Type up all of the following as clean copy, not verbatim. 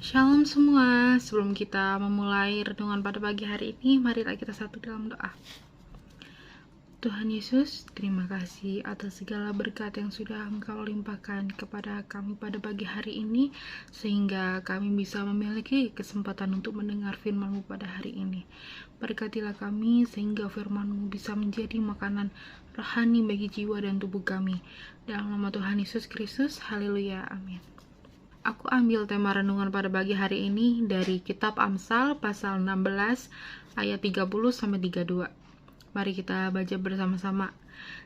Shalom semua, sebelum kita memulai renungan pada pagi hari ini, marilah kita satu dalam doa. Tuhan Yesus, terima kasih atas segala berkat yang sudah Engkau limpahkan kepada kami pada pagi hari ini, sehingga kami bisa memiliki kesempatan untuk mendengar firman-Mu pada hari ini. Berkatilah kami sehingga firman-Mu bisa menjadi makanan rohani bagi jiwa dan tubuh kami. Dalam nama Tuhan Yesus Kristus, haleluya, amin. Aku ambil tema renungan pada pagi hari ini dari kitab Amsal pasal 16 ayat 30-32. Mari kita baca bersama-sama.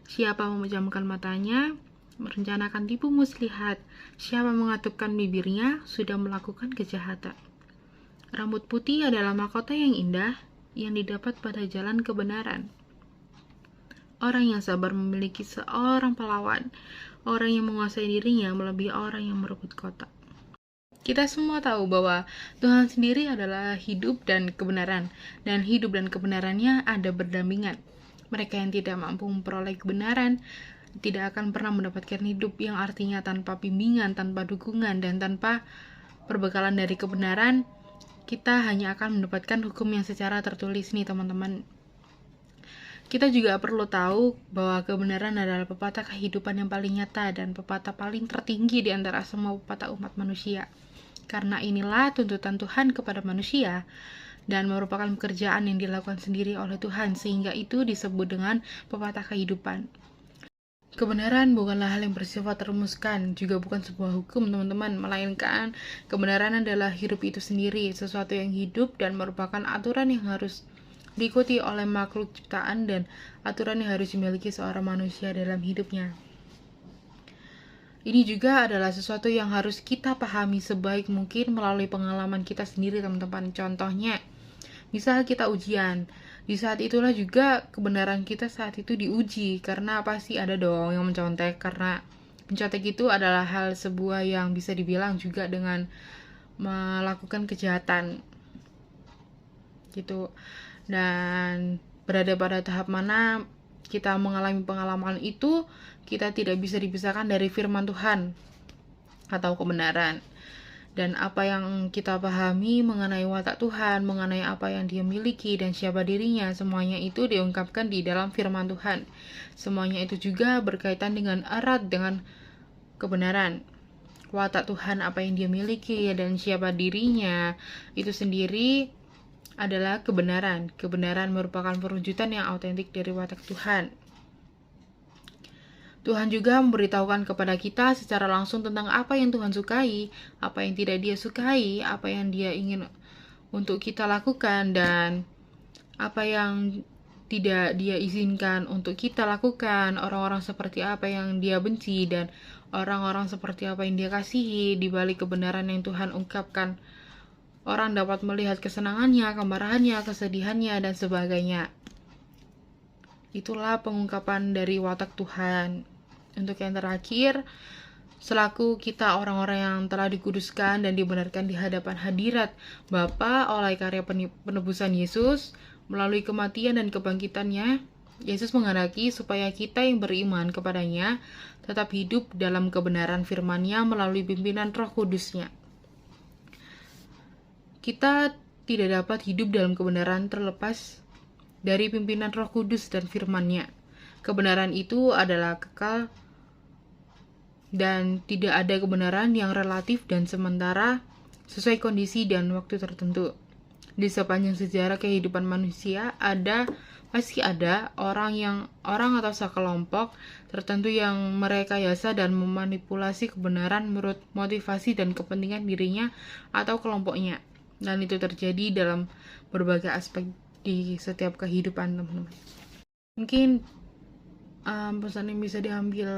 Siapa memejamkan matanya, merencanakan tipu muslihat, siapa mengatupkan bibirnya, sudah melakukan kejahatan. Rambut putih adalah mahkota yang indah, yang didapat pada jalan kebenaran. Orang yang sabar memiliki seorang pahlawan, orang yang menguasai dirinya melebihi orang yang merebut kota. Kita semua tahu bahwa Tuhan sendiri adalah hidup dan kebenaran, dan hidup dan kebenarannya ada berdampingan. Mereka yang tidak mampu memperoleh kebenaran tidak akan pernah mendapatkan hidup, yang artinya tanpa bimbingan, tanpa dukungan, dan tanpa perbekalan dari kebenaran, kita hanya akan mendapatkan hukum yang secara tertulis nih teman-teman. Kita juga perlu tahu bahwa kebenaran adalah pepatah kehidupan yang paling nyata dan pepatah paling tertinggi di antara semua pepatah umat manusia. Karena inilah tuntutan Tuhan kepada manusia dan merupakan pekerjaan yang dilakukan sendiri oleh Tuhan, sehingga itu disebut dengan pepatah kehidupan. Kebenaran bukanlah hal yang bersifat terrumuskan, juga bukan sebuah hukum teman-teman, melainkan kebenaran adalah hidup itu sendiri, sesuatu yang hidup dan merupakan aturan yang harus diikuti oleh makhluk ciptaan dan aturan yang harus dimiliki seorang manusia dalam hidupnya. Ini juga adalah sesuatu yang harus kita pahami sebaik mungkin melalui pengalaman kita sendiri teman-teman. Contohnya, misal kita ujian, di saat itulah juga kebenaran kita saat itu diuji, karena pasti ada dong yang mencontek, karena mencontek itu adalah hal sebuah yang bisa dibilang juga dengan melakukan kejahatan gitu. Dan berada pada tahap mana kita mengalami pengalaman itu, kita tidak bisa dipisahkan dari firman Tuhan atau kebenaran. Dan apa yang kita pahami mengenai watak Tuhan, mengenai apa yang Dia miliki dan siapa dirinya, semuanya itu diungkapkan di dalam firman Tuhan. Semuanya itu juga berkaitan dengan erat dengan kebenaran. Watak Tuhan, apa yang Dia miliki dan siapa dirinya, itu sendiri adalah kebenaran. Kebenaran merupakan perwujudan yang autentik dari watak Tuhan. Tuhan juga memberitahukan kepada kita secara langsung tentang apa yang Tuhan sukai, apa yang tidak Dia sukai, apa yang Dia ingin untuk kita lakukan, dan apa yang tidak Dia izinkan untuk kita lakukan, orang-orang seperti apa yang Dia benci, dan orang-orang seperti apa yang Dia kasihi. Di balik kebenaran yang Tuhan ungkapkan, orang dapat melihat kesenangannya, kemarahannya, kesedihannya, dan sebagainya. Itulah pengungkapan dari watak Tuhan. Untuk yang terakhir, selaku kita orang-orang yang telah dikuduskan dan dibenarkan di hadapan hadirat Bapa oleh karya penebusan Yesus, melalui kematian dan kebangkitannya, Yesus menghendaki supaya kita yang beriman kepadanya tetap hidup dalam kebenaran firman-Nya melalui pimpinan Roh Kudus-Nya. Kita tidak dapat hidup dalam kebenaran terlepas dari pimpinan Roh Kudus dan firman-Nya. Kebenaran itu adalah kekal dan tidak ada kebenaran yang relatif dan sementara sesuai kondisi dan waktu tertentu. Di sepanjang sejarah kehidupan manusia pasti ada orang atau sekelompok tertentu yang merekayasa dan memanipulasi kebenaran menurut motivasi dan kepentingan dirinya atau kelompoknya. Dan itu terjadi dalam berbagai aspek di setiap kehidupan teman-teman. Mungkin pesan yang bisa diambil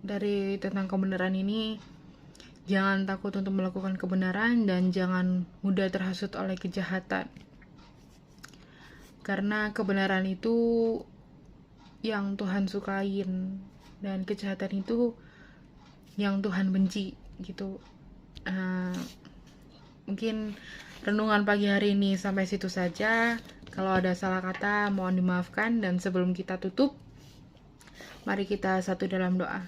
dari tentang kebenaran ini, jangan takut untuk melakukan kebenaran dan jangan mudah terhasut oleh kejahatan, karena kebenaran itu yang Tuhan sukain dan kejahatan itu yang Tuhan benci gitu. Mungkin renungan pagi hari ini sampai situ saja. Kalau ada salah kata mohon dimaafkan, dan sebelum kita tutup, mari kita satu dalam doa.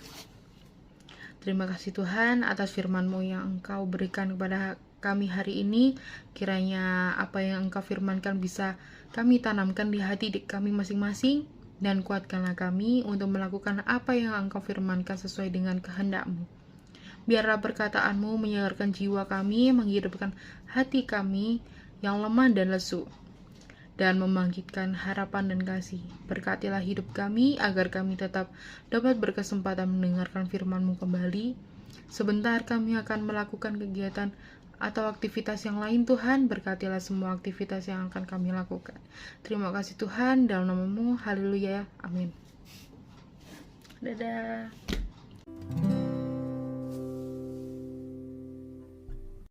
Terima kasih Tuhan atas firman-Mu yang Engkau berikan kepada kami hari ini. Kiranya apa yang Engkau firmankan bisa kami tanamkan di hati kami masing-masing, dan kuatkanlah kami untuk melakukan apa yang Engkau firmankan sesuai dengan kehendak-Mu. Biarlah perkataanmu menyegarkan jiwa kami, menghidupkan hati kami yang lemah dan lesu, dan membangkitkan harapan dan kasih. Berkatilah hidup kami, agar kami tetap dapat berkesempatan mendengarkan firman-Mu kembali. Sebentar kami akan melakukan kegiatan atau aktivitas yang lain. Tuhan, berkatilah semua aktivitas yang akan kami lakukan. Terima kasih Tuhan, dalam nama-Mu, haleluya, amin. Dadah.